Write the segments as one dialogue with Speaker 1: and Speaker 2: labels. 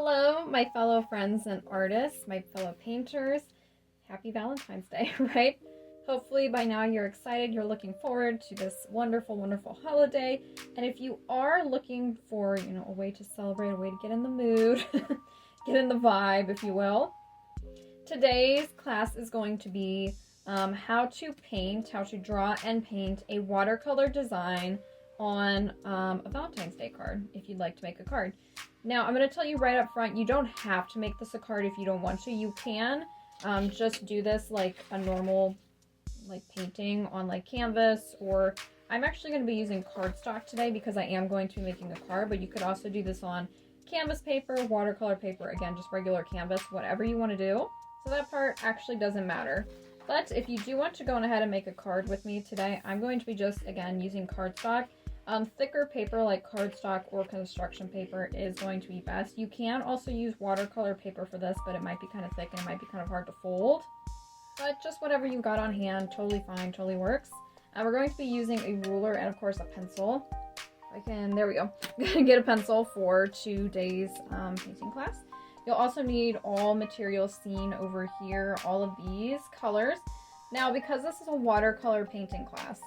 Speaker 1: Hello, my fellow friends and artists, my fellow painters. Happy Valentine's Day, right? Hopefully by now you're excited, you're looking forward to this wonderful, wonderful holiday. And if you are looking for, a way to celebrate, a way to get in the mood, get in the vibe, if you will, today's class is going to be how to draw and paint a watercolor design on a Valentine's Day card, if you'd like to make a card. Now, I'm going to tell you right up front, you don't have to make this a card if you don't want to. You can just do this like a normal painting on canvas, or I'm actually going to be using cardstock today because I am going to be making a card, but you could also do this on canvas paper, watercolor paper, again, just regular canvas, whatever you want to do. So that part actually doesn't matter. But if you do want to go on ahead and make a card with me today, I'm going to be just, again, using cardstock. Thicker paper like cardstock or construction paper is going to be best. You can also use watercolor paper for this, but it might be kind of thick and it might be kind of hard to fold. But just whatever you got on hand, totally fine, totally works. We're going to be using a ruler and of course a pencil. There we go. Get a pencil for today's painting class. You'll also need all materials seen over here, all of these colors. Now, because this is a watercolor painting class,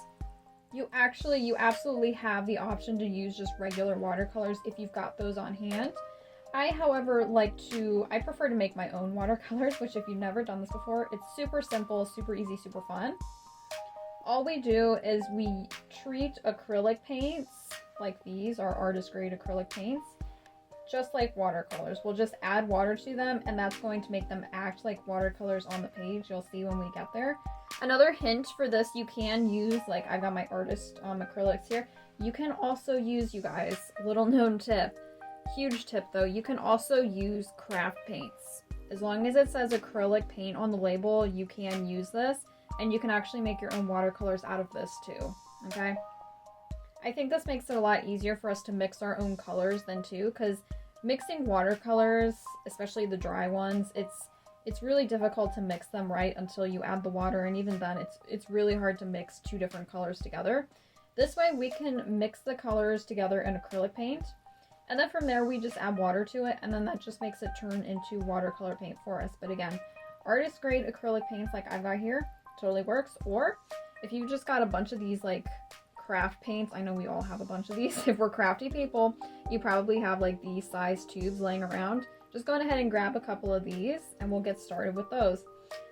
Speaker 1: you absolutely have the option to use just regular watercolors if you've got those on hand. I, however, I prefer to make my own watercolors, which if you've never done this before, it's super simple, super easy, super fun. All we do is we treat acrylic paints, like these, our artist grade acrylic paints, just like watercolors. We'll just add water to them, and that's going to make them act like watercolors on the page. You'll see when we get there. Another hint for this, you can use, I've got my artist acrylics here. You can also use, you guys, little known tip, huge tip though, you can also use craft paints. As long as it says acrylic paint on the label, you can use this, and you can actually make your own watercolors out of this too, okay? I think this makes it a lot easier for us to mix our own colors then too, because mixing watercolors, especially the dry ones, it's really difficult to mix them right until you add the water, and even then it's really hard to mix two different colors together. This way we can mix the colors together in acrylic paint, and then from there we just add water to it, and then that just makes it turn into watercolor paint for us. But again, artist grade acrylic paints like I've got here totally works. Or if you've just got a bunch of these craft paints, I know we all have a bunch of these. If we're crafty people, you probably have these size tubes laying around. Just go ahead and grab a couple of these and we'll get started with those.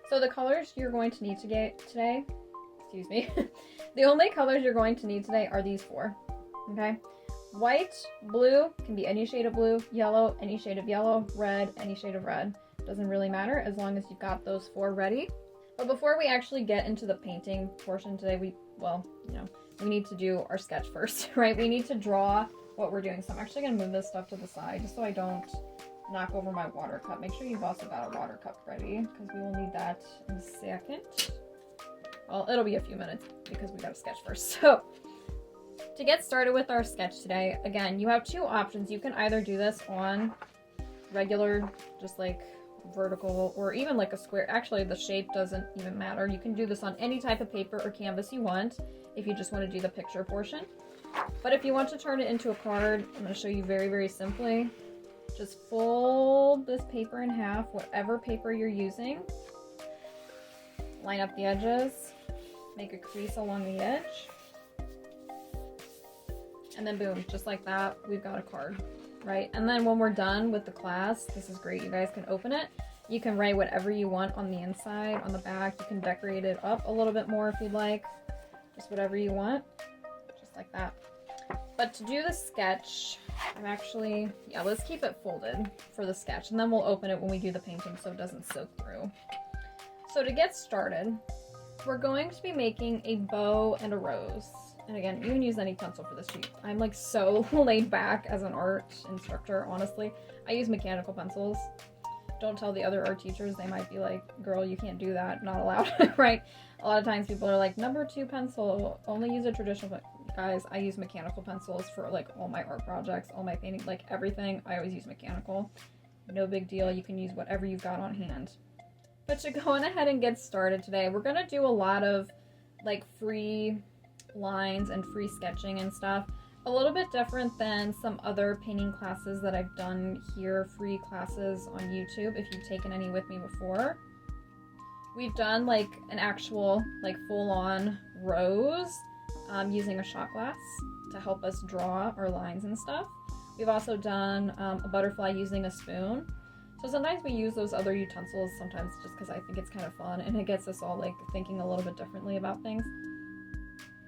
Speaker 1: So the colors you're going to need to get today, excuse me, the only colors you're going to need today are these four, okay? White, blue, can be any shade of blue, yellow, any shade of yellow, red, any shade of red. Doesn't really matter as long as you've got those four ready. But before we actually get into the painting portion today, we need to do our sketch first, right? We need to draw what we're doing. So I'm actually going to move this stuff to the side just so I don't knock over my water cup. Make sure you've also got a water cup ready because we will need that in a second. Well, it'll be a few minutes because we got to sketch first. So to get started with our sketch today, again, you have two options. You can either do this on regular, just vertical, or even a square. Actually, the shape doesn't even matter. You can do this on any type of paper or canvas you want if you just want to do the picture portion. But if you want to turn it into a card, I'm going to show you very, very simply. Just fold this paper in half, whatever paper you're using. Line up the edges. Make a crease along the edge. And then boom, just like that, we've got a card, right? And then when we're done with the class, this is great. You guys can open it. You can write whatever you want on the inside, on the back. You can decorate it up a little bit more if you'd like. Just whatever you want, just like that. But to do the sketch, let's keep it folded for the sketch, and then we'll open it when we do the painting so it doesn't soak through. So to get started, we're going to be making a bow and a rose. And again, you can use any pencil for this sheet. I'm so laid back as an art instructor, honestly. I use mechanical pencils. Don't tell the other art teachers, they might be like, girl, you can't do that, not allowed, right? A lot of times people are like, number 2 pencil, only use a traditional pencil. Guys, I use mechanical pencils for all my art projects, all my painting, everything. I always use mechanical. No big deal. You can use whatever you've got on hand. But to go on ahead and get started today, we're going to do a lot of free lines and free sketching and stuff. A little bit different than some other painting classes that I've done here, free classes on YouTube, if you've taken any with me before. We've done like an actual, like full-on rose using a shot glass to help us draw our lines and stuff. We've also done a butterfly using a spoon. So sometimes we use those other utensils sometimes just because I think it's kind of fun and it gets us all like thinking a little bit differently about things.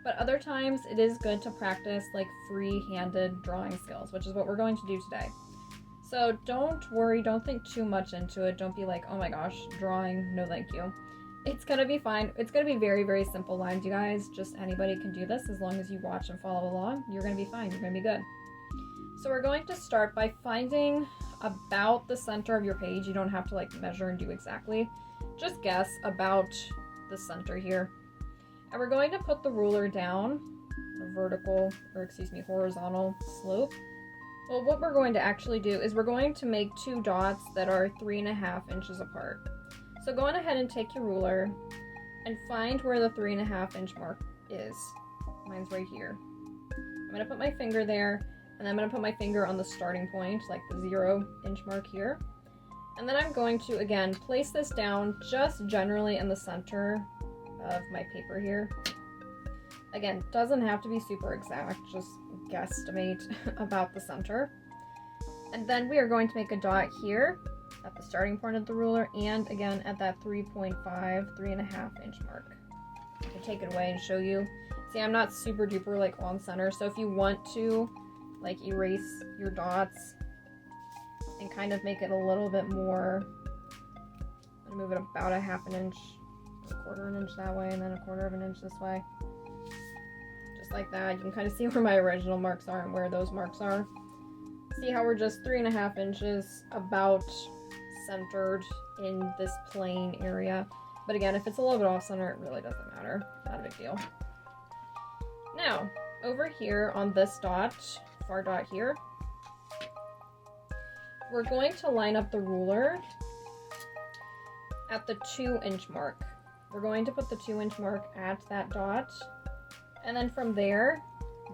Speaker 1: But other times it is good to practice like free-handed drawing skills, which is what we're going to do today. So don't worry, don't think too much into it. Don't be like, oh my gosh, drawing, no thank you. It's gonna be fine. It's gonna be very, very simple lines, you guys. Just anybody can do this as long as you watch and follow along. You're gonna be fine, you're gonna be good. So we're going to start by finding about the center of your page. You don't have to like measure and do exactly. Just guess about the center here. And we're going to put the ruler down a vertical, or excuse me, horizontal slope. Well, what we're going to actually do is we're going to make two dots that are 3.5 inches apart. So go on ahead and take your ruler and find where the 3.5 inch mark is. Mine's right here. I'm going to put my finger there, and I'm going to put my finger on the starting point, like the 0 inch mark here. And then I'm going to, again, place this down just generally in the center of my paper here. Again, doesn't have to be super exact, just guesstimate about the center. And then we are going to make a dot here at the starting point of the ruler, and again at that 3.5 inch mark. I can take it away and show you. See, I'm not super duper like on center, so if you want to like erase your dots and kind of make it a little bit more, I'm gonna move it about 1/2 inch, 1/4 inch that way, and then 1/4 inch this way. Just like that. You can kind of see where my original marks are and where those marks are. See how we're just 3.5 inches about centered in this plane area. But again, if it's a little bit off center, it really doesn't matter. Not a big deal. Now, over here on this dot, far dot here, we're going to line up the ruler at the 2 inch mark. We're going to put the 2 inch mark at that dot, and then from there,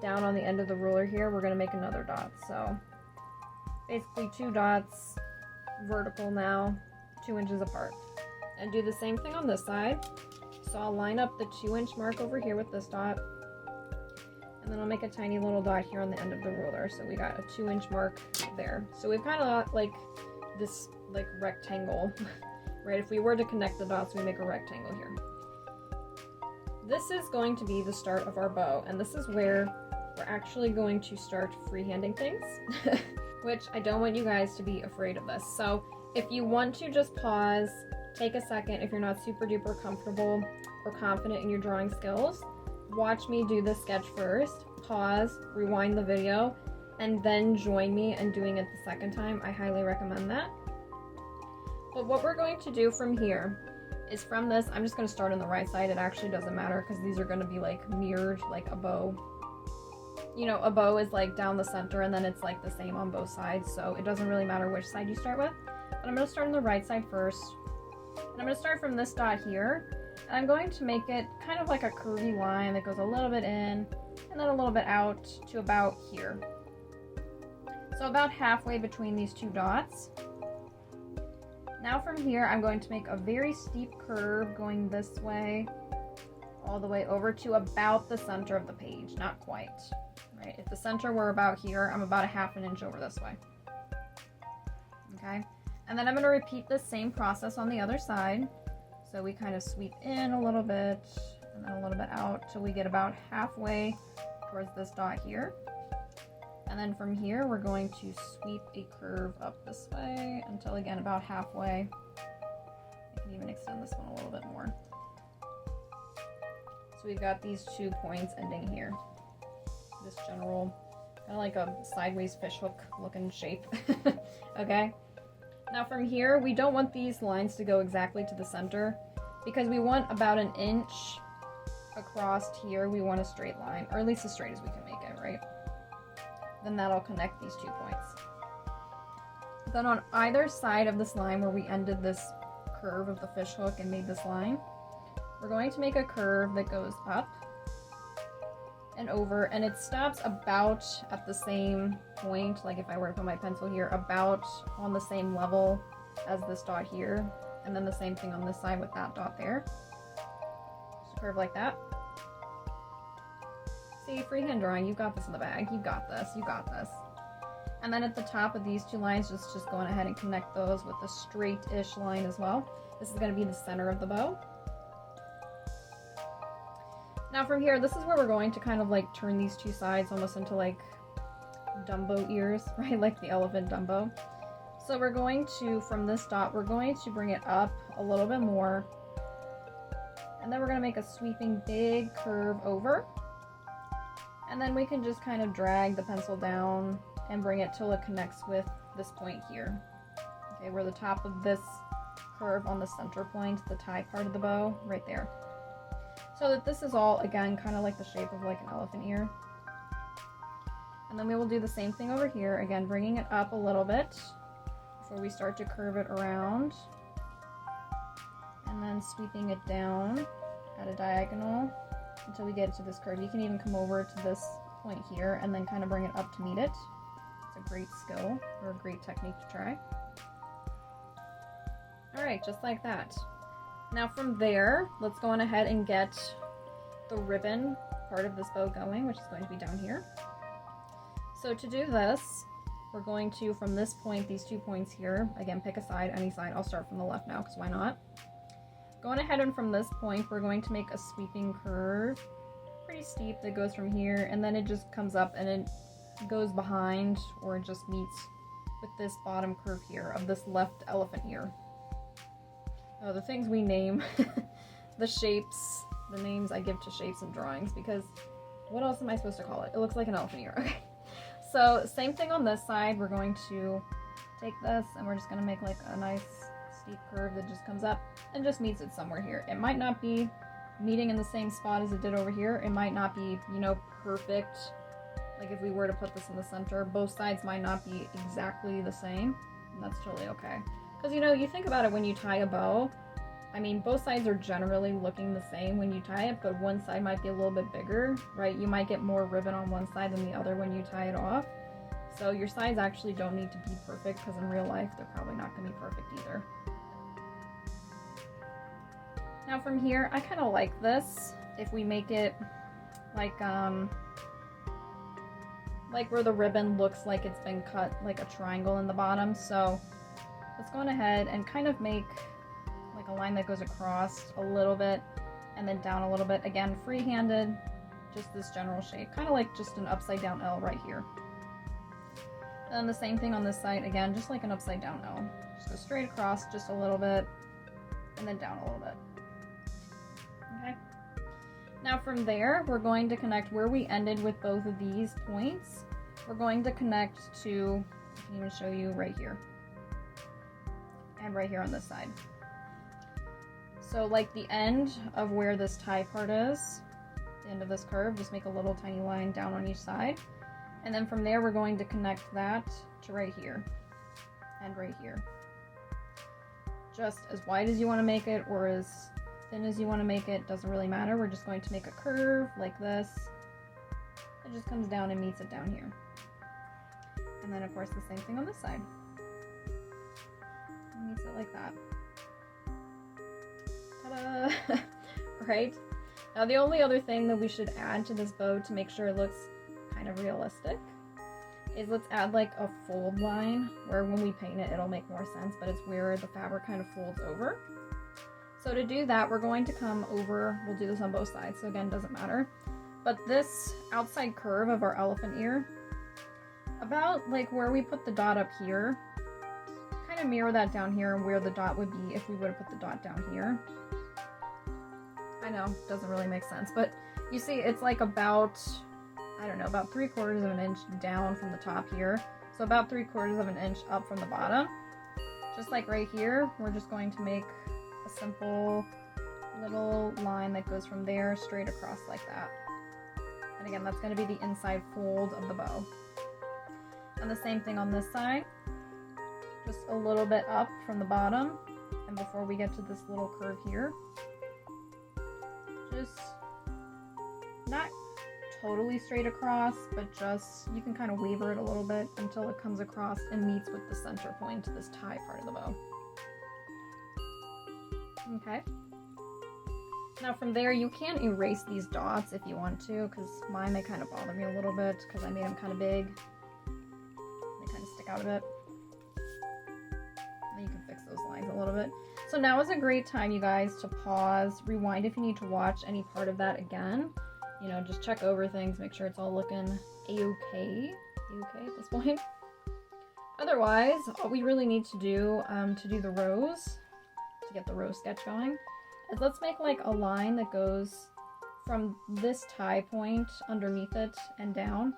Speaker 1: down on the end of the ruler here, we're going to make another dot. So basically 2 dots, vertical now, 2 inches apart. And do the same thing on this side. So I'll line up the 2 inch mark over here with this dot, and then I'll make a tiny little dot here on the end of the ruler. So we got a 2 inch mark there. So we've kind of got like this like rectangle, right? If we were to connect the dots, we make a rectangle here. This is going to be the start of our bow, and this is where we're actually going to start freehanding things, which I don't want you guys to be afraid of this. So if you want to just pause, take a second, if you're not super duper comfortable or confident in your drawing skills, watch me do this sketch first, pause, rewind the video, and then join me in doing it the second time. I highly recommend that. But what we're going to do from here is from this, I'm just going to start on the right side. It actually doesn't matter because these are going to be like mirrored like a bow. You know, a bow is like down the center and then it's like the same on both sides, so it doesn't really matter which side you start with. But I'm going to start on the right side first. And I'm going to start from this dot here, and I'm going to make it kind of like a curvy line that goes a little bit in and then a little bit out to about here. So about halfway between these two dots. Now from here, I'm going to make a very steep curve going this way, all the way over to about the center of the page, not quite, right? If the center were about here, I'm about 1/2 inch over this way, okay? And then I'm going to repeat the same process on the other side. So we kind of sweep in a little bit, and then a little bit out till we get about halfway towards this dot here. And then from here, we're going to sweep a curve up this way until, again, about halfway. I can even extend this one a little bit more. So we've got these 2 points ending here. This general, kind of like a sideways fishhook looking shape. Okay? Now from here, we don't want these lines to go exactly to the center because we want about 1 inch across here. We want a straight line, or at least as straight as we can make it, right? Then that'll connect these 2 points. Then on either side of this line where we ended this curve of the fish hook and made this line, we're going to make a curve that goes up and over, and it stops about at the same point, like if I were to put my pencil here, about on the same level as this dot here, and then the same thing on this side with that dot there. Just curve like that. See, freehand drawing, you got this in the bag, you got this, you got this. And then at the top of these two lines, just going ahead and connect those with a straight-ish line as well. This is going to be the center of the bow. Now from here, this is where we're going to kind of like turn these two sides almost into like Dumbo ears, right? Like the elephant Dumbo. So we're going to, from this dot, we're going to bring it up a little bit more. And then we're going to make a sweeping big curve over. And then we can just kind of drag the pencil down and bring it till it connects with this point here. Okay, where the top of this curve on the center point, the tie part of the bow, right there. So that this is all, again, kind of like the shape of like an elephant ear. And then we will do the same thing over here, again, bringing it up a little bit before we start to curve it around. And then sweeping it down at a diagonal until we get to this curve. You can even come over to this point here and then kind of bring it up to meet it. It's a great skill or a great technique to try. All right, just like that. Now from there, let's go on ahead and get the ribbon part of this bow going, which is going to be down here. So to do this, we're going to, from this point, these 2 points here, again, pick a side, any side. I'll start from the left now, because why not? Going ahead and from this point, we're going to make a sweeping curve, pretty steep, that goes from here, and then it just comes up and it goes behind, or it just meets with this bottom curve here of this left elephant ear. Oh, the things we name, the shapes, the names I give to shapes and drawings, because what else am I supposed to call it? It looks like an elephant ear. Okay. So same thing on this side. We're going to take this and we're just going to make like a nice steep curve that just comes up and just meets it somewhere here. It might not be meeting in the same spot as it did over here. It might not be, you know, perfect. Like if we were to put this in the center, both sides might not be exactly the same, and that's totally okay. Because, you know, you think about it when you tie a bow, I mean, both sides are generally looking the same when you tie it, but one side might be a little bit bigger, right? You might get more ribbon on one side than the other when you tie it off. So your sides actually don't need to be perfect, because in real life, they're probably not going to be perfect either. Now from here, I kind of like this if we make it like where the ribbon looks like it's been cut like a triangle in the bottom. So let's go on ahead and kind of make like a line that goes across a little bit and then down a little bit. Again, free-handed, just this general shape, kind of like just an upside down L right here. And then the same thing on this side, again, just like an upside down L. Just go straight across just a little bit and then down a little bit. Okay. Now from there, we're going to connect where we ended with both of these points. We're going to connect to, I can even show you right here. And right here on this side. So like the end of where this tie part is, the end of this curve, just make a little tiny line down on each side. And then from there, we're going to connect that to right here and right here. Just as wide as you want to make it or as thin as you want to make it, doesn't really matter. We're just going to make a curve like this. It just comes down and meets it down here. And then of course the same thing on this side. Meets it like that. Ta-da! Right? Now the only other thing that we should add to this bow to make sure it looks kind of realistic is let's add like a fold line where when we paint it, it'll make more sense, but it's where the fabric kind of folds over. So to do that, we're going to come over, we'll do this on both sides, so again, doesn't matter. But this outside curve of our elephant ear, about like where we put the dot up here, kind of mirror that down here and where the dot would be if we would have put the dot down here. I know, doesn't really make sense, but you see it's like about, I don't know, about 3/4 of an inch down from the top here. So about 3/4 of an inch up from the bottom. Just like right here, we're just going to make a simple little line that goes from there straight across like that. And again, that's going to be the inside fold of the bow. And the same thing on this side. Just a little bit up from the bottom. And before we get to this little curve here, just not totally straight across, but just, you can kind of waver it a little bit until it comes across and meets with the center point, this tie part of the bow. Okay. Now from there, you can erase these dots if you want to, because mine, they kind of bother me a little bit because I made them kind of big. They kind of stick out a bit. Then you can fix those lines a little bit. So now is a great time, you guys, to pause, rewind if you need to watch any part of that again. You know, just check over things, make sure it's all looking a-okay. A-okay at this point. Otherwise, all we really need to do the rose, to get the rose sketch going, is let's make like a line that goes from this tie point underneath it and down.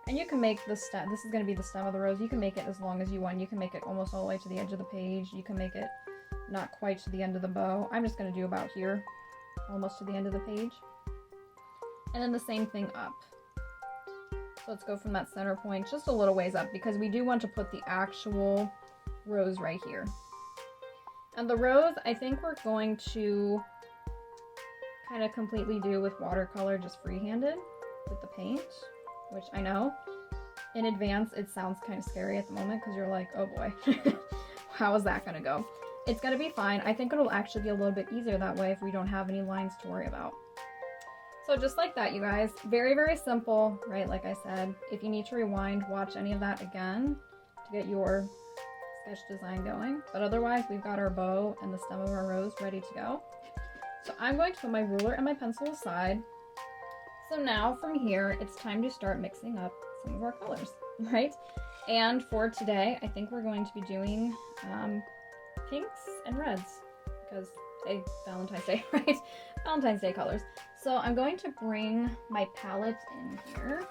Speaker 1: And you can make the stem, this is going to be the stem of the rose, you can make it as long as you want. You can make it almost all the way to the edge of the page. You can make it not quite to the end of the bow. I'm just going to do about here, almost to the end of the page. And then the same thing up. So let's go from that center point just a little ways up, because we do want to put the actual rose right here. And the rose, I think we're going to kind of completely do with watercolor, just free-handed with the paint, which I know in advance it sounds kind of scary at the moment because you're like, oh boy, how is that going to go? It's going to be fine. I think it'll actually be a little bit easier that way if we don't have any lines to worry about. So just like that, you guys, very, very simple, right? Like I said, if you need to rewind, watch any of that again to get your sketch design going. But otherwise, we've got our bow and the stem of our rose ready to go. So I'm going to put my ruler and my pencil aside. So now from here, it's time to start mixing up some of our colors, right? And for today, I think we're going to be doing pinks and reds, because hey, Valentine's Day, right? Valentine's Day colors. So I'm going to bring my palette in here.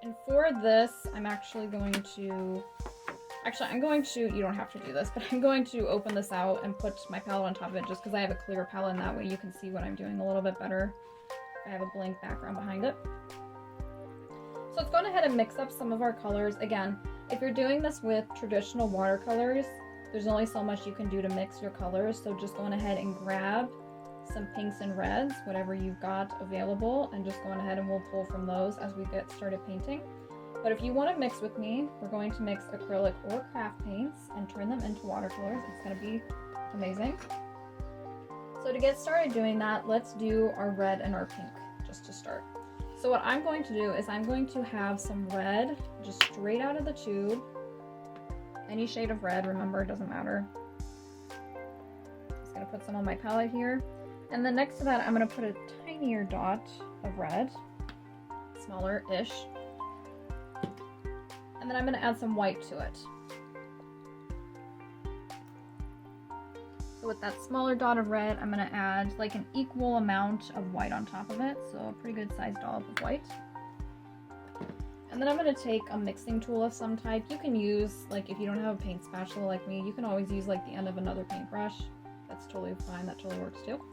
Speaker 1: And for this, I'm actually going to, you don't have to do this, but I'm going to open this out and put my palette on top of it just because I have a clear palette, and that way you can see what I'm doing a little bit better. I have a blank background behind it. So let's go ahead and mix up some of our colors. Again, if you're doing this with traditional watercolors, there's only so much you can do to mix your colors, so just going ahead and grab some pinks and reds, whatever you've got available, and just going ahead and we'll pull from those as we get started painting. But if you want to mix with me, we're going to mix acrylic or craft paints and turn them into watercolors. It's going to be amazing. So to get started doing that, let's do our red and our pink just to start. So what I'm going to do is I'm going to have some red just straight out of the tube. Any shade of red, remember, it doesn't matter. Just going to put some on my palette here. And then next to that, I'm going to put a tinier dot of red, smaller-ish. And then I'm going to add some white to it. So with that smaller dot of red, I'm going to add like an equal amount of white on top of it. So a pretty good sized dollop of white. And then I'm going to take a mixing tool of some type. You can use, like, if you don't have a paint spatula like me, you can always use like the end of another paintbrush. That's totally fine. That totally works too.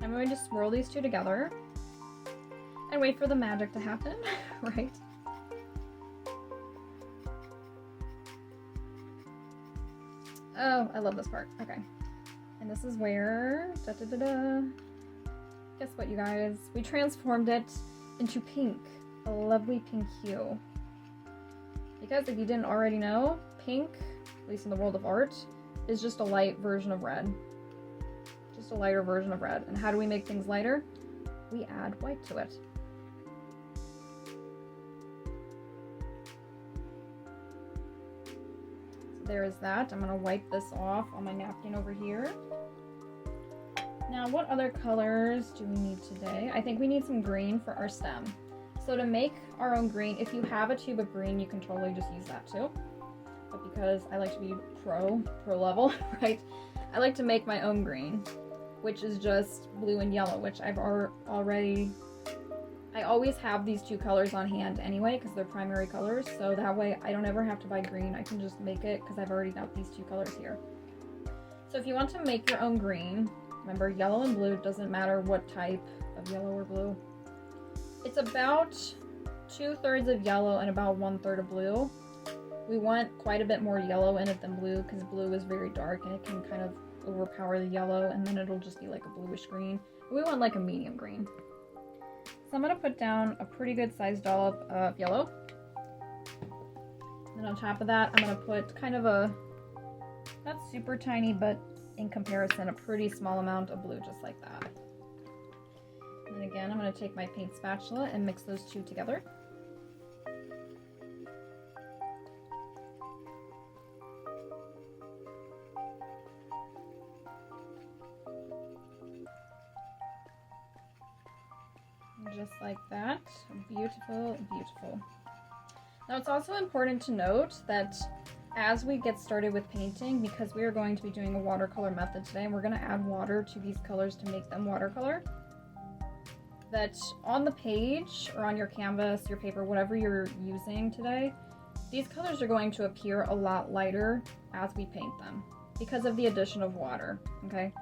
Speaker 1: I'm going to swirl these two together and wait for the magic to happen, right? Oh, I love this part. Okay. And this is where, guess what, you guys? We transformed it into pink, a lovely pink hue. Because if you didn't already know, pink, at least in the world of art, is just a light version of red. Just a lighter version of red. And how do we make things lighter? We add white to it. There is that. I'm going to wipe this off on my napkin over here. Now, what other colors do we need today? I think we need some green for our stem. So to make our own green, if you have a tube of green, you can totally just use that too. But because I like to be pro level, right? I like to make my own green, which is just blue and yellow, which I've already... I always have these two colors on hand anyway because they're primary colors, so that way I don't ever have to buy green. I can just make it because I've already got these two colors here. So if you want to make your own green, remember yellow and blue, doesn't matter what type of yellow or blue. It's about 2/3 of yellow and about 1/3 of blue. We want quite a bit more yellow in it than blue because blue is very dark and it can kind of overpower the yellow, and then it'll just be like a bluish green. We want like a medium green. So I'm going to put down a pretty good sized dollop of yellow. And on top of that, I'm going to put kind of a, not super tiny, but in comparison, a pretty small amount of blue, just like that. And again, I'm going to take my paint spatula and mix those two together. Just like that. Beautiful, beautiful. Now it's also important to note that as we get started with painting, because we are going to be doing a watercolor method today, and we're going to add water to these colors to make them watercolor, that on the page or on your canvas, your paper, whatever you're using today, these colors are going to appear a lot lighter as we paint them because of the addition of water, okay?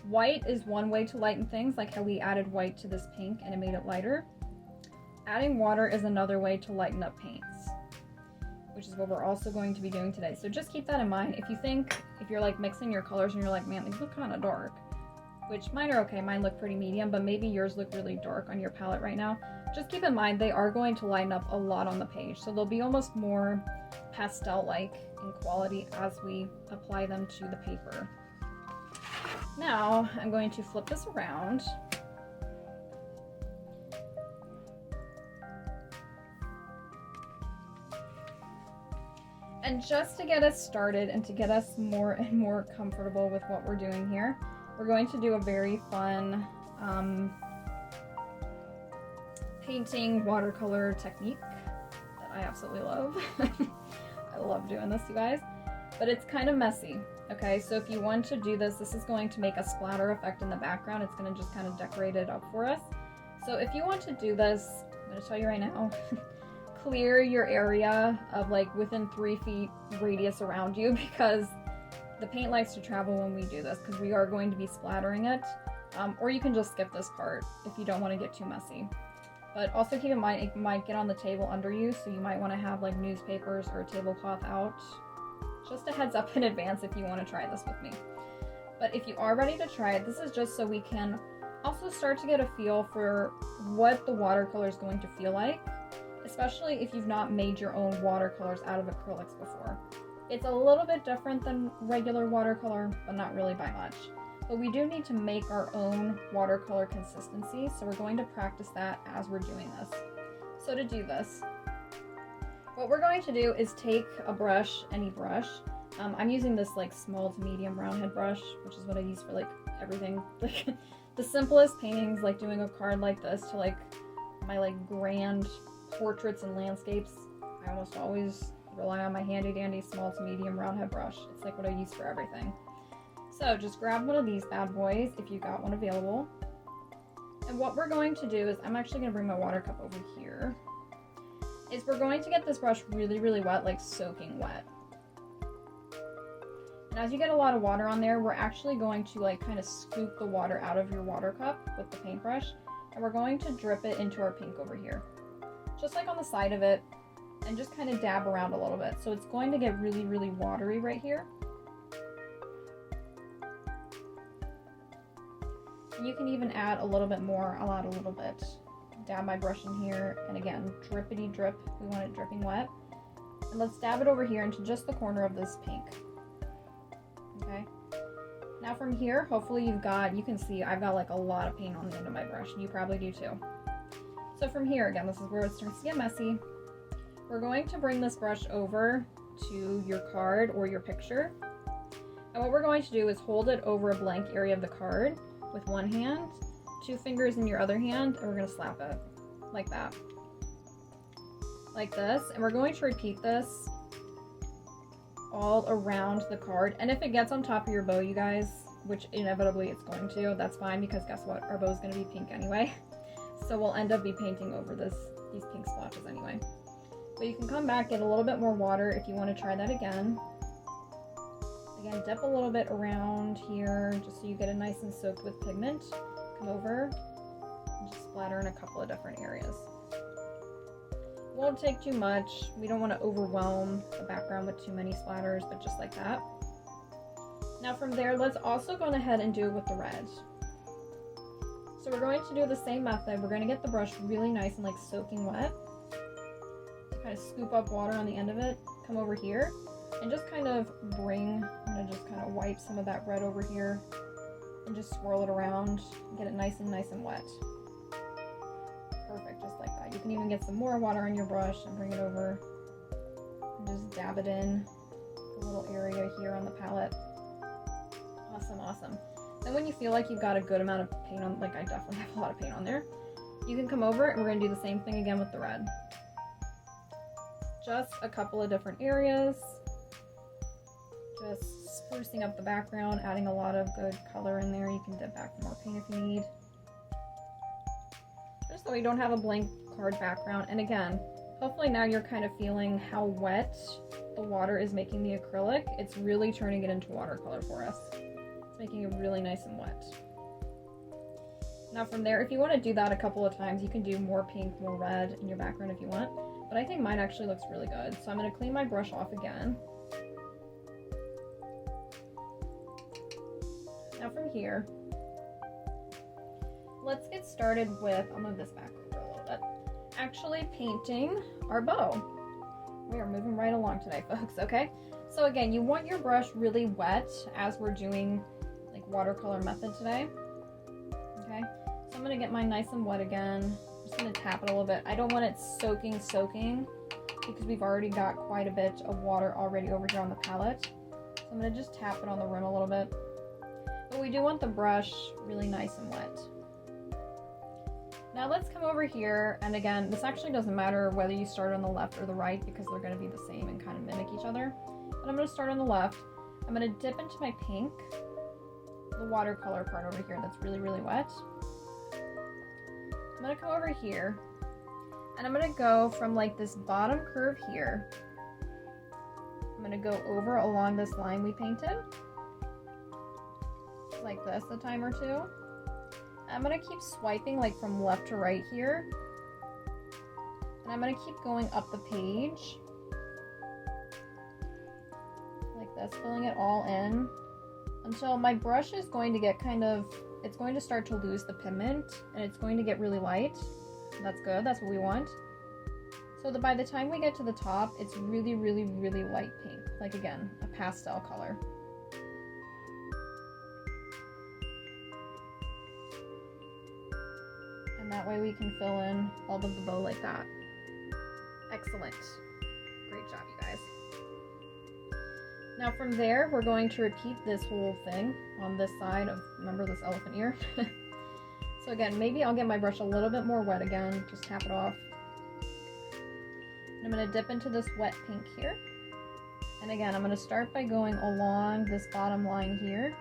Speaker 1: White is one way to lighten things, like how we added white to this pink and it made it lighter. Adding water is another way to lighten up paints, which is what we're also going to be doing today. So just keep that in mind. If you're like mixing your colors and you're like, man, these look kind of dark, which mine are okay, mine look pretty medium, but maybe yours look really dark on your palette right now. Just keep in mind, they are going to lighten up a lot on the page. So they'll be almost more pastel-like in quality as we apply them to the paper. Now I'm going to flip this around. And just to get us started and to get us more and more comfortable with what we're doing here, we're going to do a very fun painting watercolor technique that I absolutely love. I love doing this, you guys, but it's kind of messy. Okay, so if you want to do this, this is going to make a splatter effect in the background. It's going to just kind of decorate it up for us. So if you want to do this, I'm going to tell you right now, clear your area of like within 3 feet radius around you, because the paint likes to travel when we do this, because we are going to be splattering it. Or you can just skip this part if you don't want to get too messy. But also keep in mind, it might get on the table under you, so you might want to have like newspapers or a tablecloth out. Just a heads up in advance if you want to try this with me. But if you are ready to try it, this is just so we can also start to get a feel for what the watercolor is going to feel like, especially if you've not made your own watercolors out of acrylics before. It's a little bit different than regular watercolor, but not really by much. But we do need to make our own watercolor consistency, so we're going to practice that as we're doing this. So to do this, what we're going to do is take a brush, any brush. I'm using this like small to medium roundhead brush, which is what I use for like everything. Like the simplest paintings, like doing a card like this, to like my like grand portraits and landscapes, I almost always rely on my handy dandy small to medium roundhead brush. It's like what I use for everything. So just grab one of these bad boys if you got one available. And what we're going to do is, I'm actually going to bring my water cup over here, is we're going to get this brush really, really wet, like soaking wet. And as you get a lot of water on there, we're actually going to like kind of scoop the water out of your water cup with the paintbrush, and we're going to drip it into our pink over here. Just like on the side of it, and just kind of dab around a little bit. So it's going to get really, really watery right here. And you can even add a little bit more. I'll add a little bit. Dab my brush in here, and again, drippity drip. We want it dripping wet. And let's dab it over here into just the corner of this pink. Okay. Now from here, hopefully you can see I've got like a lot of paint on the end of my brush, and you probably do too. So from here, again, this is where it starts to get messy. We're going to bring this brush over to your card or your picture. And what we're going to do is hold it over a blank area of the card with one hand, 2 fingers in your other hand, and we're going to slap it like that. Like this. And we're going to repeat this all around the card. And if it gets on top of your bow, you guys, which inevitably it's going to, that's fine, because guess what? Our bow is going to be pink anyway. So we'll end up painting over these pink splotches anyway. But you can come back, get a little bit more water if you want to try that again. Again, dip a little bit around here just so you get it nice and soaked with pigment. Come over and just splatter in a couple of different areas. Won't take too much. We don't want to overwhelm the background with too many splatters, but just like that. Now from there, let's also go ahead and do it with the red. So we're going to do the same method. We're going to get the brush really nice and like soaking wet. Kind of scoop up water on the end of it, come over here, and just kind of I'm going to just kind of wipe some of that red over here and just swirl it around, get it nice and wet. Perfect, just like that. You can even get some more water on your brush and bring it over and just dab it in the little area here on the palette. Awesome, awesome. Then when you feel like you've got a good amount of paint on, like I definitely have a lot of paint on there, you can come over and we're going to do the same thing again with the red. Just a couple of different areas. Just sprucing up the background, adding a lot of good color in there. You can dip back for more paint if you need. Just so you don't have a blank card background. And again, hopefully now you're kind of feeling how wet the water is making the acrylic. It's really turning it into watercolor for us. It's making it really nice and wet. Now from there, if you want to do that a couple of times, you can do more pink, more red in your background if you want. But I think mine actually looks really good. So I'm going to clean my brush off again. Now from here, let's get started with, I'll move this back over a little bit, actually painting our bow. We are moving right along today, folks, okay? So again, you want your brush really wet as we're doing like watercolor method today, okay? So I'm gonna get mine nice and wet again. I'm just gonna tap it a little bit. I don't want it soaking, because we've already got quite a bit of water already over here on the palette. So I'm gonna just tap it on the rim a little bit. But we do want the brush really nice and wet. Now let's come over here, and again, this actually doesn't matter whether you start on the left or the right because they're going to be the same and kind of mimic each other. But I'm going to start on the left. I'm going to dip into my pink, the watercolor part over here that's really, really wet. I'm going to come over here, and I'm going to go from like this bottom curve here. I'm going to go over along this line we painted. Like this a time or two. I'm going to keep swiping like from left to right here. And I'm going to keep going up the page. Like this, filling it all in. Until my brush is going to get it's going to start to lose the pigment. And it's going to get really light. That's good, that's what we want. So that by the time we get to the top, it's really, really, really light pink. Like again, a pastel color. And that way we can fill in all of the bow like that. Excellent. Great job, you guys. Now from there, we're going to repeat this whole thing on this side of, remember this elephant ear? So again, maybe I'll get my brush a little bit more wet again, just tap it off. And I'm going to dip into this wet pink here. And again, I'm going to start by going along this bottom line here,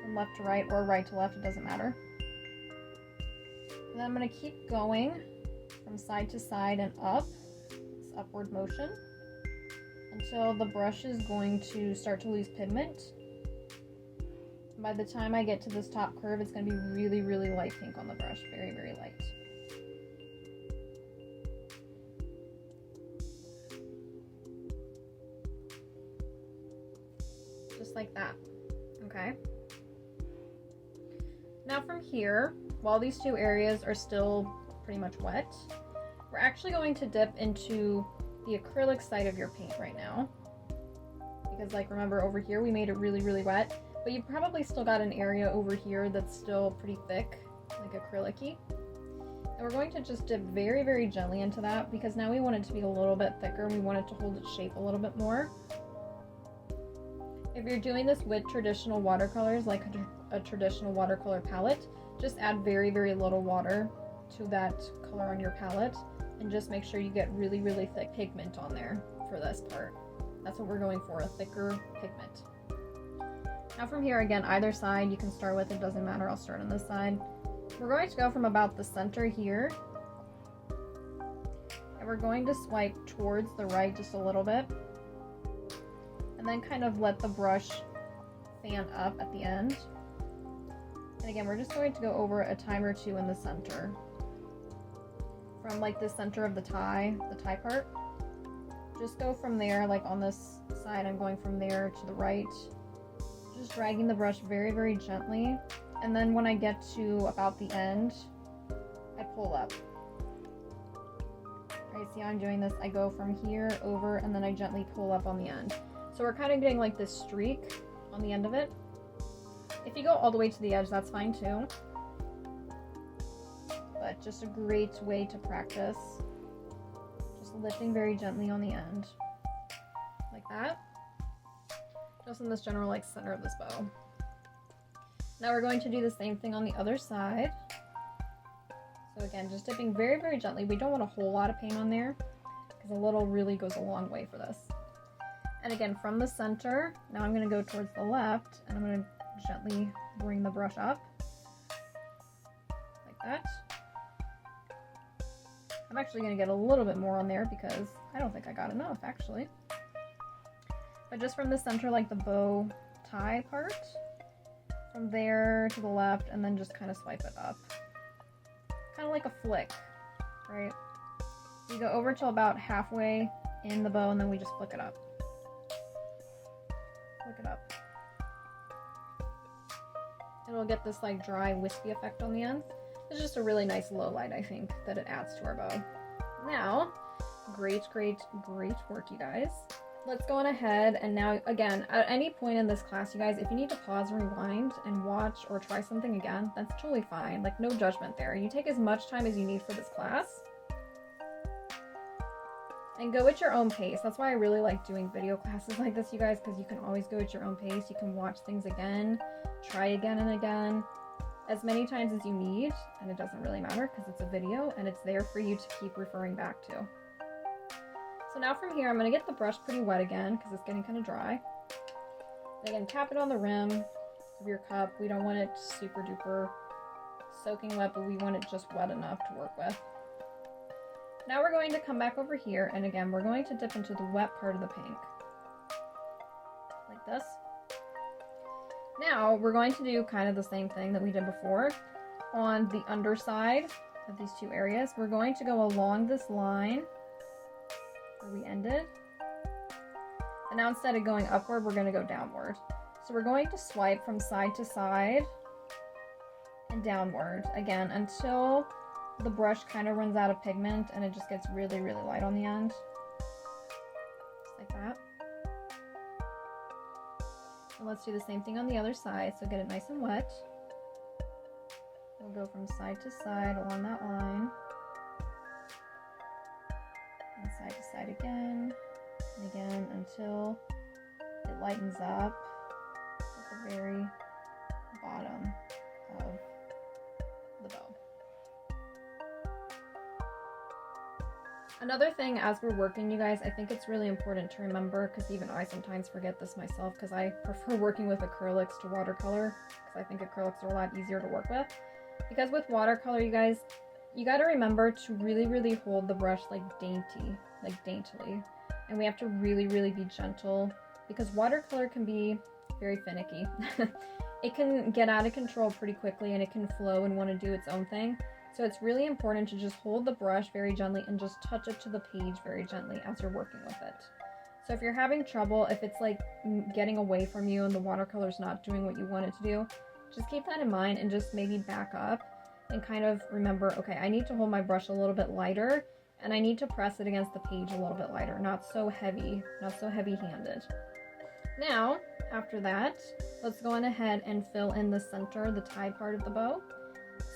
Speaker 1: from left to right or right to left, it doesn't matter. And then I'm going to keep going from side to side and up, this upward motion, until the brush is going to start to lose pigment. And by the time I get to this top curve, it's going to be really, really light pink on the brush, very, very light. Just like that, okay? Now from here, while these two areas are still pretty much wet, we're actually going to dip into the acrylic side of your paint right now. Because like remember over here we made it really, really wet, but you probably still got an area over here that's still pretty thick, like acrylic-y. And we're going to just dip very, very gently into that because now we want it to be a little bit thicker and we want it to hold its shape a little bit more. If you're doing this with traditional watercolors, like a traditional watercolor palette, just add very, very little water to that color on your palette and just make sure you get really, really thick pigment on there for this part. That's what we're going for, a thicker pigment. Now from here, again, either side you can start with, it doesn't matter, I'll start on this side. We're going to go from about the center here, and we're going to swipe towards the right just a little bit, and then kind of let the brush fan up at the end. And again, we're just going to go over a time or two in the center. From like the center of the tie part. Just go from there, like on this side, I'm going from there to the right. Just dragging the brush very, very gently And then when I get to about the end, I pull up. Right, see how I'm doing this? I go from here over and then I gently pull up on the end. So we're kind of getting like this streak on the end of it. If you go all the way to the edge, that's fine too. But just a great way to practice. Just lifting very gently on the end. Like that. Just in this general like center of this bow. Now we're going to do the same thing on the other side. So again, just dipping very, very gently. We don't want a whole lot of paint on there because a little really goes a long way for this. And again, from the center, now I'm going to go towards the left and I'm going to gently bring the brush up like that. I'm actually going to get a little bit more on there because I don't think I got enough actually. But just from the center, like the bow tie part, from there to the left, and then just kind of swipe it up. Kind of like a flick, right? You go over till about halfway in the bow and then we just flick it up. Flick it up. And we'll get this like dry wispy effect on the ends. It's just a really nice low light, I think, that it adds to our bow. Now, great, great, great work, you guys. Let's go on ahead and now, again, at any point in this class, you guys, if you need to pause and rewind and watch or try something again, that's totally fine. Like, no judgment there. You take as much time as you need for this class and go at your own pace. That's why I really like doing video classes like this, you guys, because you can always go at your own pace. You can watch things again, try again and again, as many times as you need, and it doesn't really matter because it's a video and it's there for you to keep referring back to. So now from here, I'm going to get the brush pretty wet again because it's getting kind of dry. And again, tap it on the rim of your cup. We don't want it super duper soaking wet, but we want it just wet enough to work with. Now we're going to come back over here, and again, we're going to dip into the wet part of the pink. Like this. Now, we're going to do kind of the same thing that we did before. On the underside of these two areas, we're going to go along this line where we ended. And now instead of going upward, we're going to go downward. So we're going to swipe from side to side and downward, again, until the brush kind of runs out of pigment and it just gets really, really light on the end. Just like that. And let's do the same thing on the other side, so get it nice and wet. We'll go from side to side along that line. And side to side again, and again, until it lightens up at the very bottom of the bow. Another thing as we're working, you guys, I think it's really important to remember, because even I sometimes forget this myself, because I prefer working with acrylics to watercolor, because I think acrylics are a lot easier to work with. Because with watercolor, you guys, you got to remember to really, really hold the brush like daintily. And we have to really, really be gentle, because watercolor can be very finicky. It can get out of control pretty quickly, and it can flow and want to do its own thing. So it's really important to just hold the brush very gently and just touch it to the page very gently as you're working with it. So if you're having trouble, if it's like getting away from you and the watercolor's not doing what you want it to do, just keep that in mind and just maybe back up and kind of remember, okay, I need to hold my brush a little bit lighter and I need to press it against the page a little bit lighter, not so heavy, not so heavy-handed. Now, after that, let's go on ahead and fill in the center, the tie part of the bow.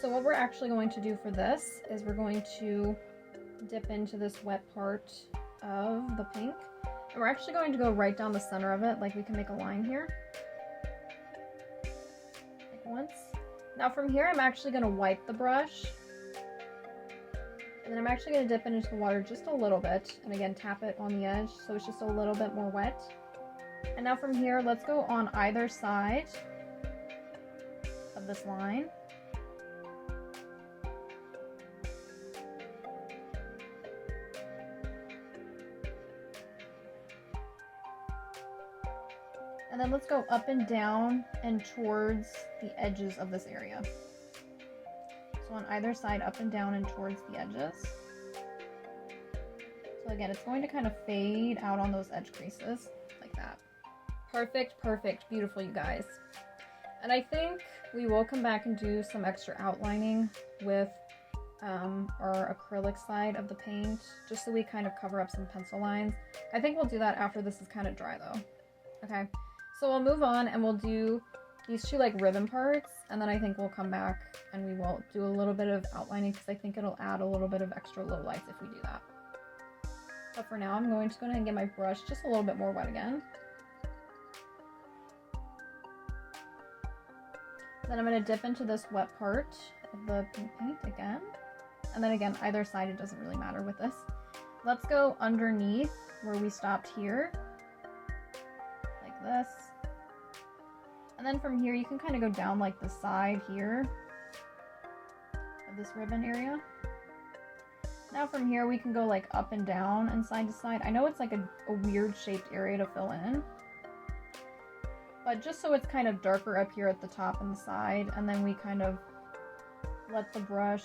Speaker 1: So what we're actually going to do for this is we're going to dip into this wet part of the pink. And we're actually going to go right down the center of it, like we can make a line here. Like once. Now from here, I'm actually going to wipe the brush. And then I'm actually going to dip it into the water just a little bit. And again, tap it on the edge so it's just a little bit more wet. And now from here, let's go on either side of this line. And then let's go up and down and towards the edges of this area. So on either side, up and down and towards the edges. So again, it's going to kind of fade out on those edge creases like that. Perfect, perfect, beautiful, you guys. And I think we will come back and do some extra outlining with our acrylic side of the paint, just so we kind of cover up some pencil lines. I think we'll do that after this is kind of dry though. Okay, so we'll move on and we'll do these two like ribbon parts, and then I think we'll come back and we will do a little bit of outlining because I think it'll add a little bit of extra low lights if we do that. But for now, I'm going to go ahead and get my brush just a little bit more wet again. Then I'm going to dip into this wet part of the pink paint again. And then again, either side, it doesn't really matter with this. Let's go underneath where we stopped here, like this. And then from here, you can kind of go down like the side here of this ribbon area. Now from here, we can go like up and down and side to side. I know it's like a weird shaped area to fill in, but just so it's kind of darker up here at the top and the side, and then we kind of let the brush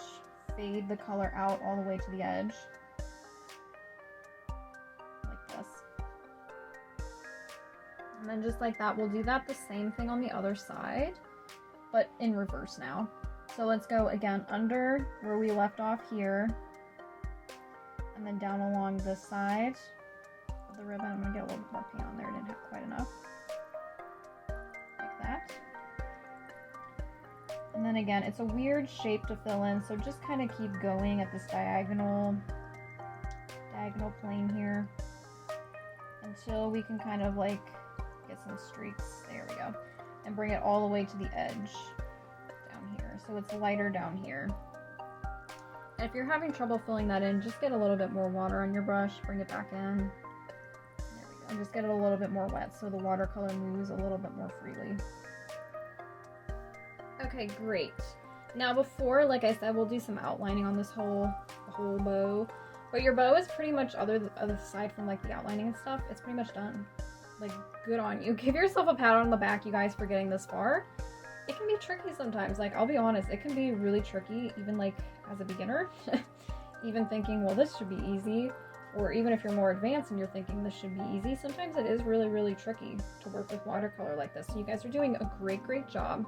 Speaker 1: fade the color out all the way to the edge, like this. And then just like that, we'll do that the same thing on the other side, but in reverse now. So let's go again under where we left off here, and then down along this side of the ribbon. I'm gonna get a little bit more paint on there, I didn't have quite enough. Like that. And then again, it's a weird shape to fill in, so just kind of keep going at this diagonal plane here until we can kind of like get some streaks. There we go. And bring it all the way to the edge down here. So it's lighter down here. And if you're having trouble filling that in, just get a little bit more water on your brush, bring it back in. There we go. And just get it a little bit more wet so the watercolor moves a little bit more freely. Okay, great. Now before, like I said, we'll do some outlining on this whole bow. But your bow is pretty much, other aside from like the outlining and stuff, it's pretty much done. Like, good on you. Give yourself a pat on the back, you guys, for getting this far. It can be tricky sometimes. Like, I'll be honest, it can be really tricky, even like as a beginner. Even thinking, well, this should be easy. Or even if you're more advanced and you're thinking this should be easy, sometimes it is really, really tricky to work with watercolor like this. So you guys are doing a great, great job.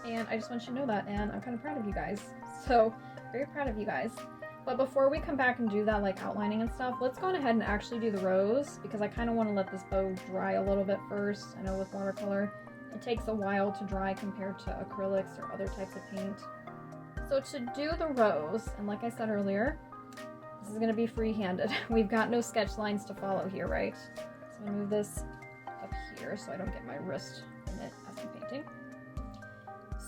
Speaker 1: And I just want you to know that, and I'm kind of proud of you guys. So, very proud of you guys. But before we come back and do that, like, outlining and stuff, let's go ahead and actually do the rose, because I kind of want to let this bow dry a little bit first. I know with watercolor, it takes a while to dry compared to acrylics or other types of paint. So to do the rose, and like I said earlier, this is going to be free-handed. We've got no sketch lines to follow here, right? So I'm going to move this up here so I don't get my wrist in it as I'm painting.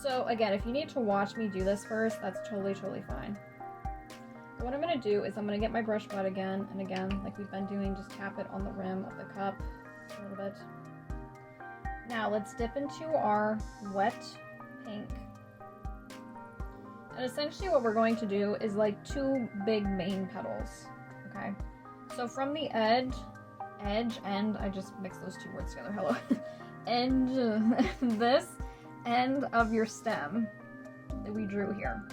Speaker 1: So again, if you need to watch me do this first, that's totally, totally fine. But what I'm going to do is I'm going to get my brush wet again, and again, like we've been doing, just tap it on the rim of the cup a little bit. Now let's dip into our wet pink. And essentially what we're going to do is like two big main petals, okay? So from the end, I just mixed those two words together, hello. This end of your stem that we drew here.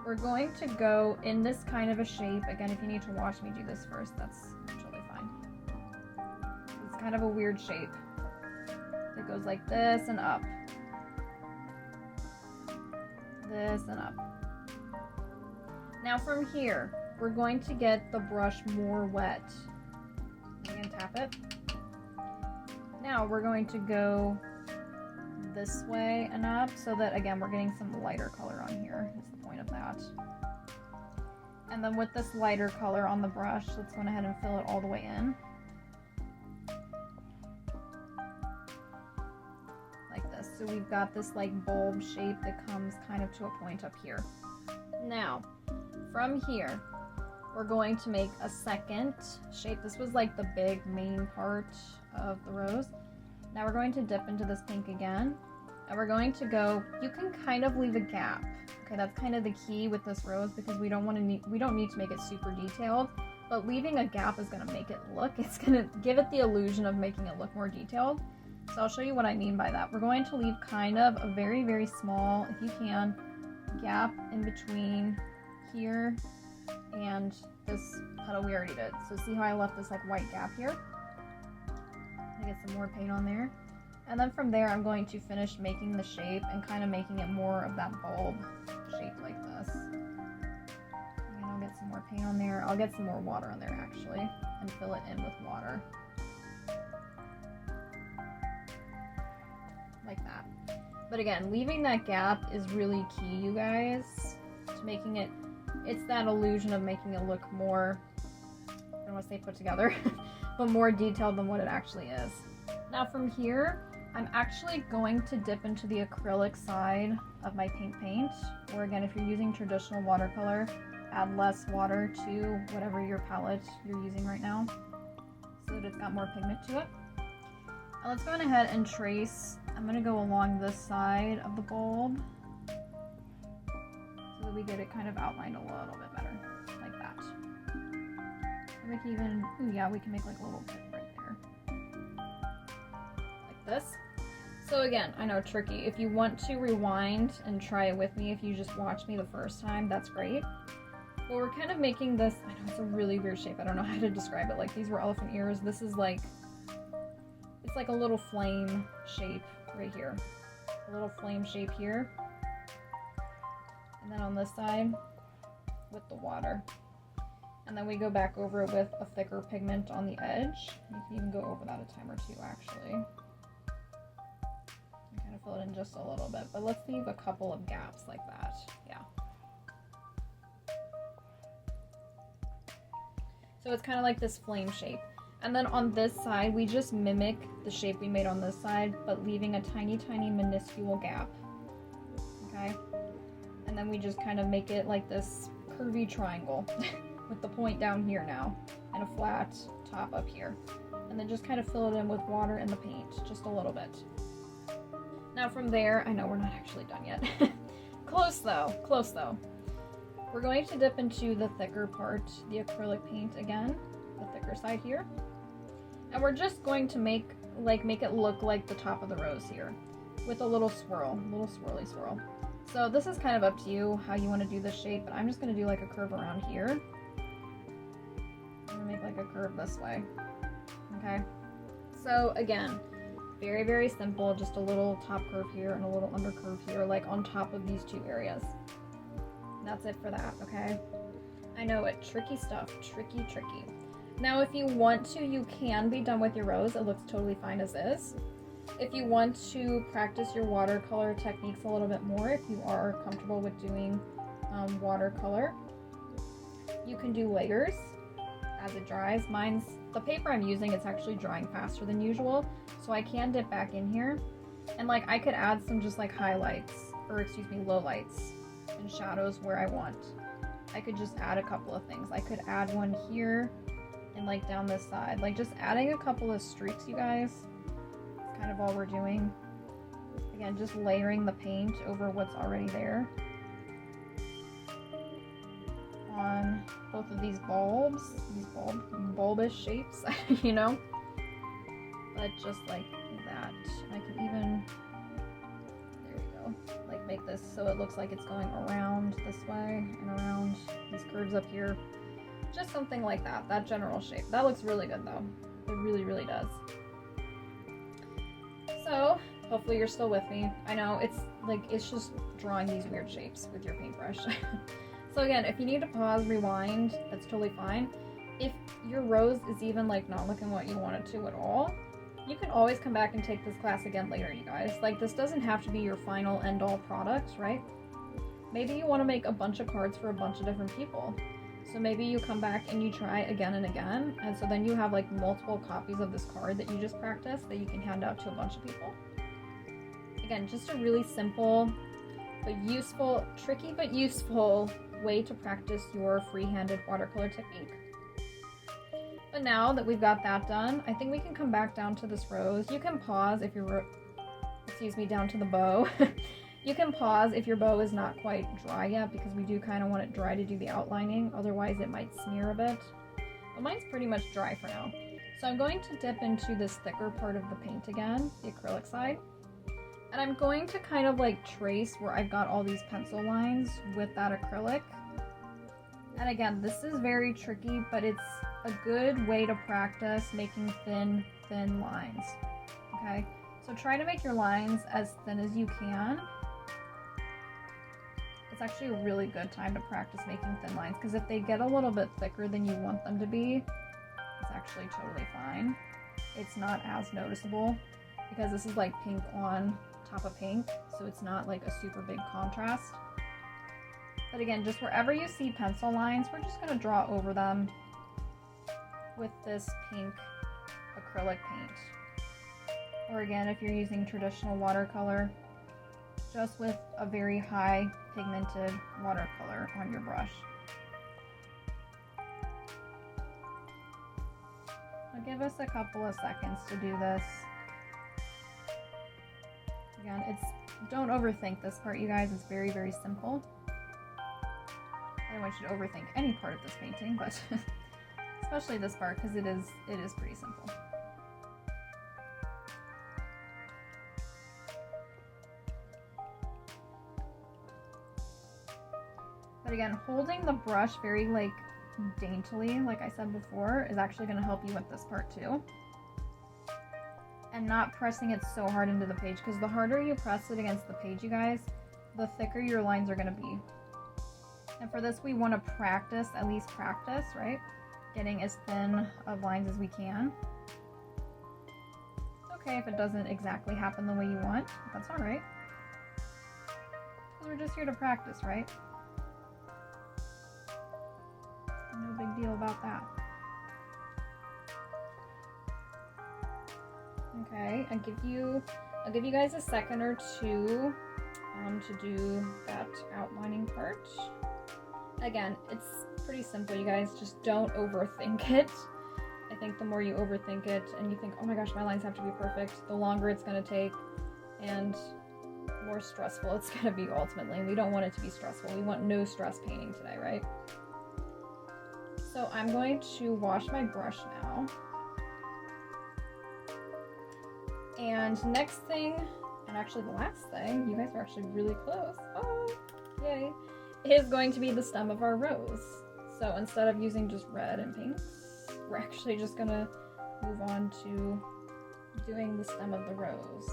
Speaker 1: We're going to go in this kind of a shape. Again, if you need to watch me do this first, that's totally fine. It's kind of a weird shape. It goes like this and up. This and up. Now from here, we're going to get the brush more wet. Again, tap it. Now we're going to go this way and up so that, again, we're getting some lighter color on here. That's the point of that. And then with this lighter color on the brush, let's go ahead and fill it all the way in. Like this. So we've got this like bulb shape that comes kind of to a point up here. Now, from here, we're going to make a second shape. This was like the big main part of the rose. Now we're going to dip into this pink again, and we're going to go, you can kind of leave a gap. Okay, that's kind of the key with this rose, because we don't need to make it super detailed, but leaving a gap is going to make it look, it's going to give it the illusion of making it look more detailed. So I'll show you what I mean by that. We're going to leave kind of a very, very small, if you can, gap in between here and this petal we already did. So see how I left this like white gap here? I get some more paint on there. And then from there, I'm going to finish making the shape and kind of making it more of that bulb shape like this. And I'll get some more paint on there. I'll get some more water on there actually and fill it in with water. Like that. But again, leaving that gap is really key, you guys, to making it, it's that illusion of making it look more, I don't want to say put together, but more detailed than what it actually is. Now from here, I'm actually going to dip into the acrylic side of my paint, or again, if you're using traditional watercolor, add less water to whatever your palette you're using right now, so that it's got more pigment to it. Now let's go ahead and trace. I'm going to go along this side of the bulb so that we get it kind of outlined a little bit better, like that. And we can even, ooh, yeah, we can make like a little bit right there. Like this. So again, I know, tricky. If you want to rewind and try it with me, if you just watch me the first time, that's great. But we're kind of making this, I know it's a really weird shape. I don't know how to describe it. Like these were elephant ears. This is like, it's like a little flame shape right here. A little flame shape here. And then on this side with the water. And then we go back over it with a thicker pigment on the edge. You can even go over that a time or two actually. And kind of fill it in just a little bit. But let's leave a couple of gaps like that. Yeah. So it's kind of like this flame shape. And then on this side, we just mimic the shape we made on this side, but leaving a tiny, tiny minuscule gap. Okay? And then we just kind of make it like this curvy triangle with the point down here now and a flat top up here. And then just kind of fill it in with water and the paint, just a little bit. Now from there, I know we're not actually done yet. Close though, close though. We're going to dip into the thicker part, the acrylic paint again, the thicker side here. And we're just going to make it look like the top of the rose here with a little swirl, little swirly swirl. So this is kind of up to you how you want to do this shape, but I'm just going to do like a curve around here. I'm going to make like a curve this way. Okay. So again, very, very simple, just a little top curve here and a little under curve here, like on top of these two areas. That's it for that, okay? I know it, tricky stuff, tricky, tricky. Now, if you want to, you can be done with your rose. It looks totally fine as is. If you want to practice your watercolor techniques a little bit more, if you are comfortable with doing watercolor, you can do layers as it dries. The paper I'm using, it's actually drying faster than usual, so I can dip back in here. And like I could add some just like highlights, or excuse me, lowlights and shadows where I want. I could just add a couple of things. I could add one here and like down this side, like just adding a couple of streaks, you guys. That's kind of all we're doing. Again, just layering the paint over what's already there on both of these bulbs, these bulbous shapes, you know, but just like that. I can even, there we go, like make this so it looks like it's going around this way and around these curves up here. Just something like that, that general shape. That looks really good though. It really, really does. So, hopefully you're still with me. I know it's just drawing these weird shapes with your paintbrush. So again, if you need to pause, rewind, that's totally fine. If your rose is even like not looking what you want it to at all, you can always come back and take this class again later, you guys. Like this doesn't have to be your final end-all product, right? Maybe you want to make a bunch of cards for a bunch of different people. So maybe you come back and you try again and again, and so then you have like multiple copies of this card that you just practiced that you can hand out to a bunch of people. Again, just a really simple but useful, tricky but useful way to practice your free-handed watercolor technique. But now that we've got that done, I think we can come back down to this rose. You can pause if you're, down to the bow. You can pause if your bow is not quite dry yet, because we do kind of want it dry to do the outlining, otherwise it might smear a bit. But mine's pretty much dry for now. So I'm going to dip into this thicker part of the paint again, the acrylic side. And I'm going to kind of like trace where I've got all these pencil lines with that acrylic. And again, this is very tricky, but it's a good way to practice making thin lines. Okay, So try to make your lines as thin as you can. It's actually a really good time to practice making thin lines, because if they get a little bit thicker than you want them to be, it's actually totally fine. It's not as noticeable because this is like pink on top of pink, so it's not like a super big contrast. But again, just wherever you see pencil lines, we're just going to draw over them with this pink acrylic paint. Or again, if you're using traditional watercolor, just with a very high pigmented watercolor on your brush. Now give us a couple of seconds to do this. Again, don't overthink this part, you guys. It's very, very simple. I don't want you to overthink any part of this painting, but especially this part, because it is pretty simple. But again, holding the brush very like daintily, like I said before, is actually going to help you with this part too. And not pressing it so hard into the page, because the harder you press it against the page, you guys, the thicker your lines are going to be. And for this, we want to practice, at least practice, right? Getting as thin of lines as we can. It's okay if it doesn't exactly happen the way you want, but that's all right. We're just here to practice, right? No big deal about that. Okay, I'll give you guys a second or two to do that outlining part. Again, it's pretty simple, you guys. Just don't overthink it. I think the more you overthink it and you think, oh my gosh, my lines have to be perfect, the longer it's going to take and more stressful it's going to be ultimately. And we don't want it to be stressful. We want no stress painting today, right? So I'm going to wash my brush now. And next thing, and actually the last thing, you guys are actually really close. Oh, yay. Is going to be the stem of our rose. So instead of using just red and pinks, we're actually just gonna move on to doing the stem of the rose.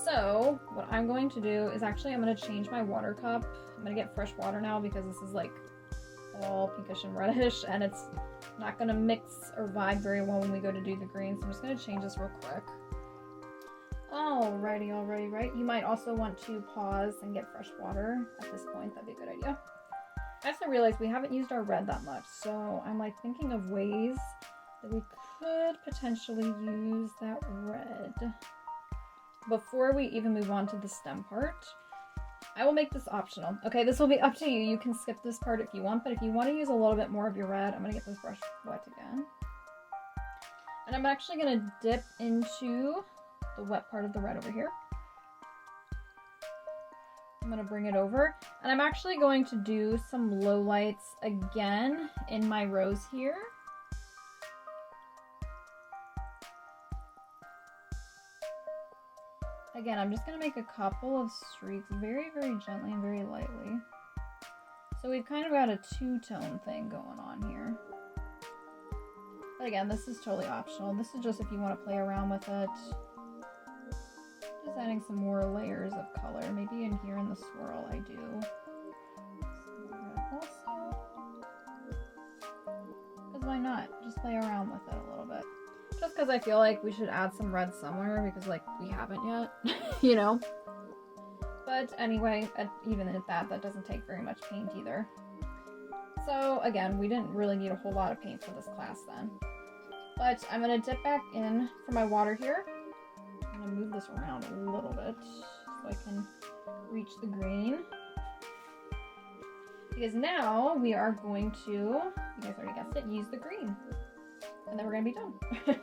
Speaker 1: So what I'm going to do is actually I'm gonna change my water cup. I'm gonna get fresh water now because this is like all pinkish and reddish and it's not gonna mix or vibe very well when we go to do the green. So I'm just gonna change this real quick. Alrighty, right. You might also want to pause and get fresh water at this point. That'd be a good idea. I also realized we haven't used our red that much, so I'm like thinking of ways that we could potentially use that red. Before we even move on to the stem part, I will make this optional. Okay, this will be up to you. You can skip this part if you want, but if you want to use a little bit more of your red, I'm going to get this brush wet again. And I'm actually going to dip into the wet part of the red over here. I'm going to bring it over, and I'm actually going to do some lowlights again in my rose here. Again, I'm just going to make a couple of streaks very, very gently and very lightly. So we've kind of got a two-tone thing going on here. But again, this is totally optional. This is just if you want to play around with it. Just adding some more layers of color. Maybe in here in the swirl I do some red also. Because why not? Just play around with it a little bit. Just because I feel like we should add some red somewhere because like we haven't yet, you know? But anyway, even at that doesn't take very much paint either. So again, we didn't really need a whole lot of paint for this class then. But I'm going to dip back in for my water here. I'm going to move this around a little bit so I can reach the green. Because now we are going to, you guys already guessed it, use the green. And then we're going to be done.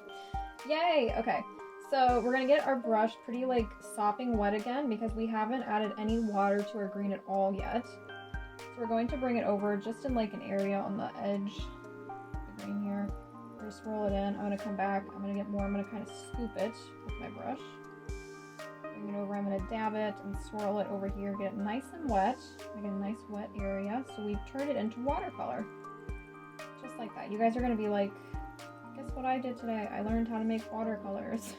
Speaker 1: Yay! Okay, so we're going to get our brush pretty like sopping wet again because we haven't added any water to our green at all yet. So we're going to bring it over just in like an area on the edge of the green here. We're going to swirl it in. I'm going to come back. I'm going to get more. I'm going to kind of scoop it with my brush. Bring it over. I'm going to dab it and swirl it over here. Get it nice and wet. Make a nice wet area. So we've turned it into watercolor. Just like that. You guys are going to be like, guess what I did today? I learned how to make watercolors.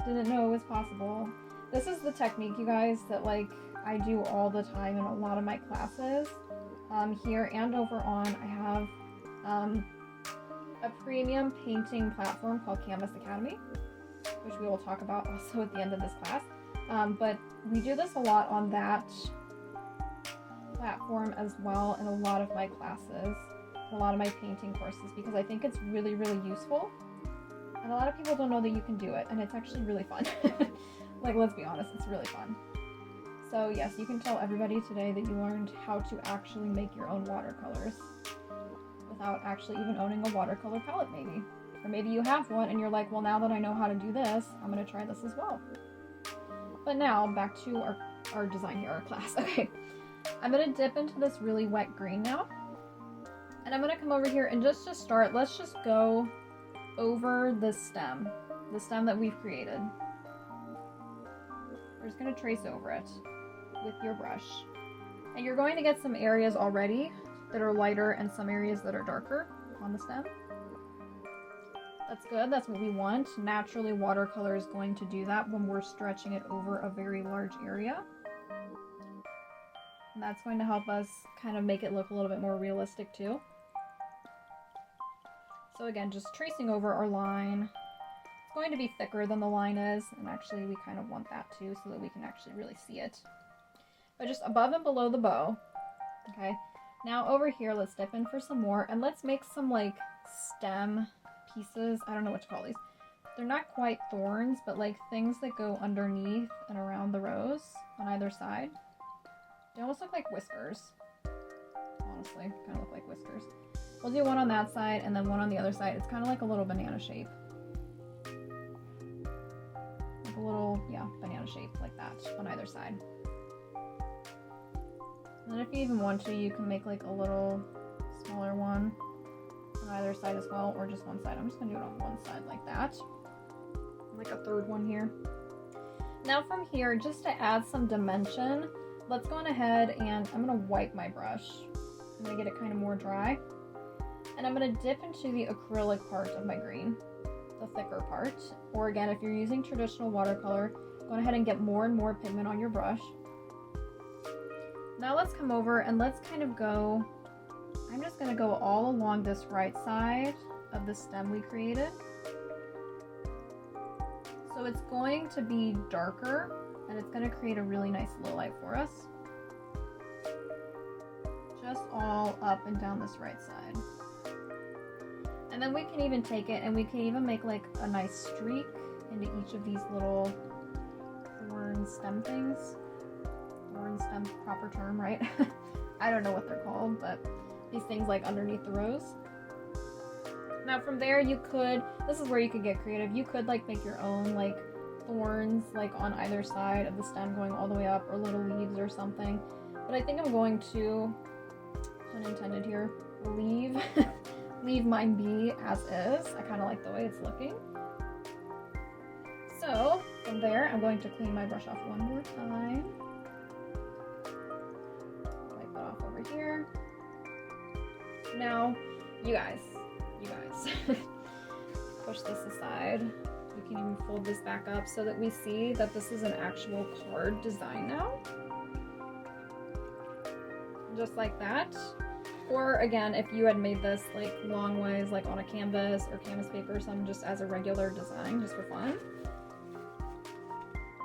Speaker 1: Didn't know it was possible. This is the technique, you guys, that like I do all the time in a lot of my classes. Here and over on, I have a premium painting platform called Canvas Academy, which we will talk about also at the end of this class. But we do this a lot on that platform as well in a lot of my classes, a lot of my painting courses, because I think it's really, really useful. And a lot of people don't know that you can do it, and it's actually really fun. Like, let's be honest, it's really fun. So yes, you can tell everybody today that you learned how to actually make your own watercolors without actually even owning a watercolor palette maybe. Or maybe you have one and you're like, well, now that I know how to do this, I'm going to try this as well. But now, back to our design here, our class. Okay, I'm going to dip into this really wet green now. And I'm going to come over here and just to start, let's just go over the stem that we've created. We're just going to trace over it with your brush. And you're going to get some areas already that are lighter and some areas that are darker on the stem. That's good, that's what we want. Naturally, watercolor is going to do that when we're stretching it over a very large area. And that's going to help us kind of make it look a little bit more realistic too. So again, just tracing over our line. It's going to be thicker than the line is, and actually we kind of want that too so that we can actually really see it. But just above and below the bow. Okay, now over here, let's dip in for some more, and let's make some like stem pieces. I don't know what to call these. They're not quite thorns, but like things that go underneath and around the rose on either side. They almost look like whiskers. Honestly, kind of look like whiskers. We'll do one on that side and then one on the other side. It's kind of like a little banana shape. Like a little, yeah, banana shape like that on either side. And then if you even want to, you can make like a little smaller one on either side as well, or just one side. I'm just going to do it on one side like that. Like a third one here. Now from here, just to add some dimension, let's go on ahead and I'm going to wipe my brush. I'm going to get it kind of more dry. And I'm going to dip into the acrylic part of my green, the thicker part. Or again, if you're using traditional watercolor, go ahead and get more and more pigment on your brush. Now let's come over and let's kind of go, I'm just going to go all along this right side of the stem we created. So it's going to be darker and it's going to create a really nice low light for us. Just all up and down this right side. And then we can even take it and we can even make like a nice streak into each of these little thorn stem things. Thorn stem, proper term, right? I don't know what they're called, but these things like underneath the rose. Now from there you could, this is where you could get creative. You could like make your own like thorns like on either side of the stem going all the way up, or little leaves or something. But I think I'm going to, pun intended here, leave mine be as is. I kind of like the way it's looking. So from there, I'm going to clean my brush off one more time. Wipe it off over here. Now, you guys, push this aside. We can even fold this back up so that we see that this is an actual card design now. Just like that. Or again, if you had made this like long ways, like on a canvas or canvas paper or something, just as a regular design, just for fun.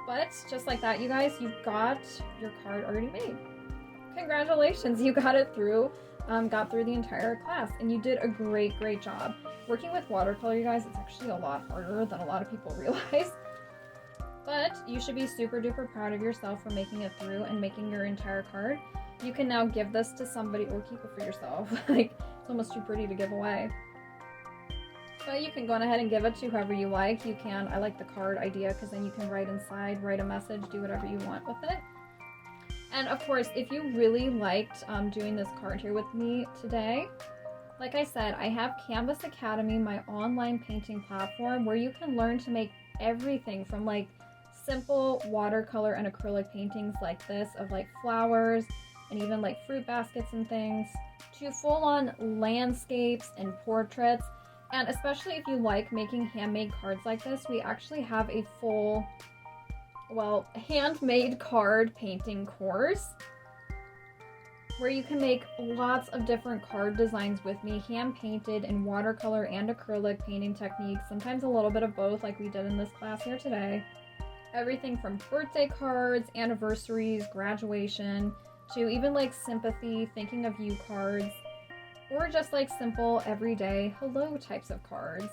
Speaker 1: But just like that, you guys, you've got your card already made. Congratulations, you got it through, got through the entire class, and you did a great job. Working with watercolor, you guys, it's actually a lot harder than a lot of people realize. But you should be super duper proud of yourself for making it through and making your entire card. You can now give this to somebody or keep it for yourself. Like, it's almost too pretty to give away. But you can go on ahead and give it to whoever you like. You can, I like the card idea because then you can write inside, write a message, do whatever you want with it. And of course, if you really liked doing this card here with me today, like I said, I have Canvas Academy, my online painting platform, where you can learn to make everything from like simple watercolor and acrylic paintings like this of like flowers and even like fruit baskets and things, to full-on landscapes and portraits. And especially if you like making handmade cards like this, we actually have a full, well, handmade card painting course where you can make lots of different card designs with me, hand painted in watercolor and acrylic painting techniques, sometimes a little bit of both like we did in this class here today. Everything from birthday cards, anniversaries, graduation, to even like sympathy, thinking of you cards, or just like simple everyday hello types of cards.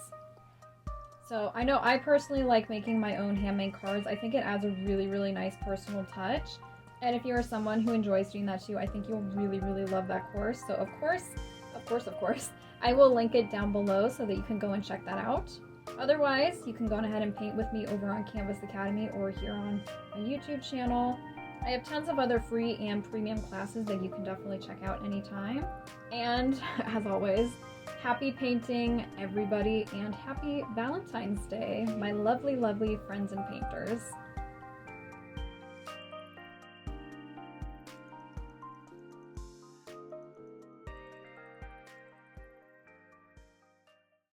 Speaker 1: So I know I personally like making my own handmade cards. I think it adds a really, really nice personal touch. And if you're someone who enjoys doing that too, I think you'll really, really love that course. So of course, I will link it down below so that you can go and check that out. Otherwise, you can go ahead and paint with me over on Canvas Academy or here on my YouTube channel. I have tons of other free and premium classes that you can definitely check out anytime. And as always, happy painting, everybody, and happy Valentine's Day, my lovely, lovely friends and painters.